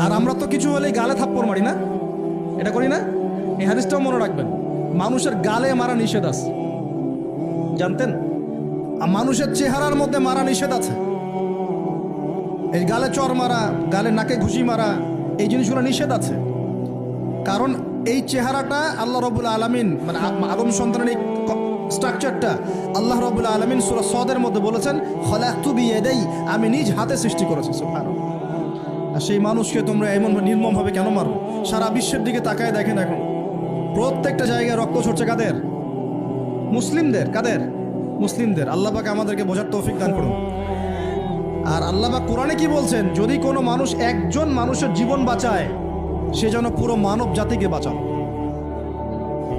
আর আমরা তো কিছু হলেই গালে থাপ্পড় মারি না, এটা করি না? এই হাদিসটাও মনে রাখবেন, মানুষের গালে মারা নিষেধ আছে, জানতেন? আর মানুষের চেহারার মধ্যে মারা নিষেধ আছে। এই গালে চর মারা, গালে নাকে ঘুষি মারা, এই জিনিসগুলো নিষেধ আছে। কারণ এই চেহারাটা আল্লাহ রাব্বুল আলামিন, মানে আদম সন্তানের এই স্ট্রাকচারটা আল্লাহ রাব্বুল আলামিন সূরা সদের মধ্যে বলেছেন, খলাকতু বিয়াদাই, আমি নিজ হাতে সৃষ্টি করেছি। সুবহানাল্লাহ। আর সেই মানুষকে তোমরা এমন নির্মমভাবে কেন মারো? সারা বিশ্বের দিকে তাকায় দেখেন, এখন প্রত্যেকটা জায়গায় রক্ত ঝরছে। কাদের? মুসলিমদের। কাদের? মুসলিমদের। আল্লাহ পাক আমাদেরকে বোঝার তৌফিক দান করুন। আর আল্লাহ পাক কোরআনে কি বলছেন? যদি কোনো মানুষ একজন মানুষের জীবন বাঁচায়, সে যেন পুরো মানব জাতিকে বাঁচানো।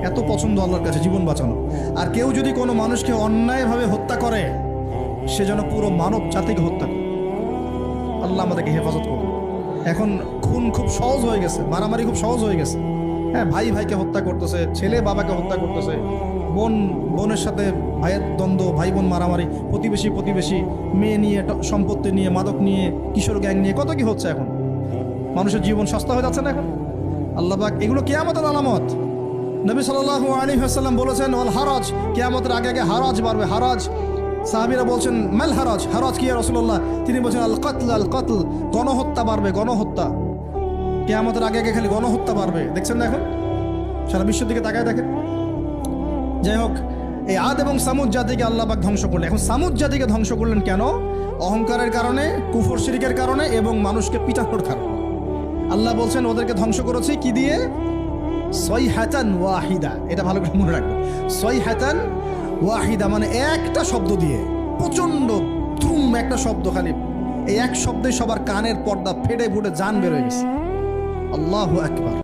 এত পছন্দ আল্লাহর কাছে জীবন বাঁচানো। আর কেউ যদি কোনো মানুষকে অন্যায়ভাবে হত্যা করে, সে যেন পুরো মানব জাতিকে হত্যা করে। আল্লাহ আমাদেরকে হেফাজত করুন। এখন খুন খুব সহজ হয়ে গেছে, মারামারি খুব সহজ হয়ে গেছে। হ্যাঁ, ভাই ভাইকে হত্যা করতেছে, ছেলে বাবাকে হত্যা করতেছে, বোন বোনের সাথে ভাইয়ের দ্বন্দ্ব, ভাই বোন মারামারি, প্রতিবেশী মেয়ে নিয়ে, সম্পত্তি নিয়ে, মাদক নিয়ে, কিশোর গ্যাং নিয়ে, কত কি হচ্ছে এখন। মানুষের জীবন সস্তা হয়ে যাচ্ছে না এখন? আল্লাহ পাক এগুলো কিয়ামতের আলামত। নবী সাল্লাল্লাহু আলাইহি ওয়াসাল্লাম বলেছেন, ওয়াল হারাজ, কিয়ামতের আগে আগে হারাজ বাড়বে। হারাজ, সাহাবীরা বলছেন, মাল হারাজ, হারাজ কি ইয়া রাসূলুল্লাহ? তিনি বলছেন, আল কতল, গণহত্যা বাড়বে, গণহত্যা। কিয়ামতের আগে আগে খালি গণহত্যা বাড়বে। দেখছেন না এখন? সারা বিশ্বের দিকে তাকায় দেখেন। যাই হোক, এই আদ এবং সামুদ জাতিকে আল্লাহ পাক ধ্বংস করলেন। এখন সামুদ জাতিকে ধ্বংস করলেন কেন? অহংকারের কারণে, কুফর শিরকের কারণে এবং মানুষকে পিটানোর কারণে। আল্লাহ বলছেন ওদেরকে ধ্বংস করেছি কি দিয়ে? সয়হাতান ওয়াহিদা। এটা ভালো করে মনে রাখবেন, সয়হাতান ওয়াহিদা মানে একটা শব্দ দিয়ে, প্রচন্ড ধুম একটা শব্দ, খালি এই এক শব্দে সবার কানের পর্দা ফেটে ফুটে জান বের হয়ে গেছে। আল্লাহু আকবার।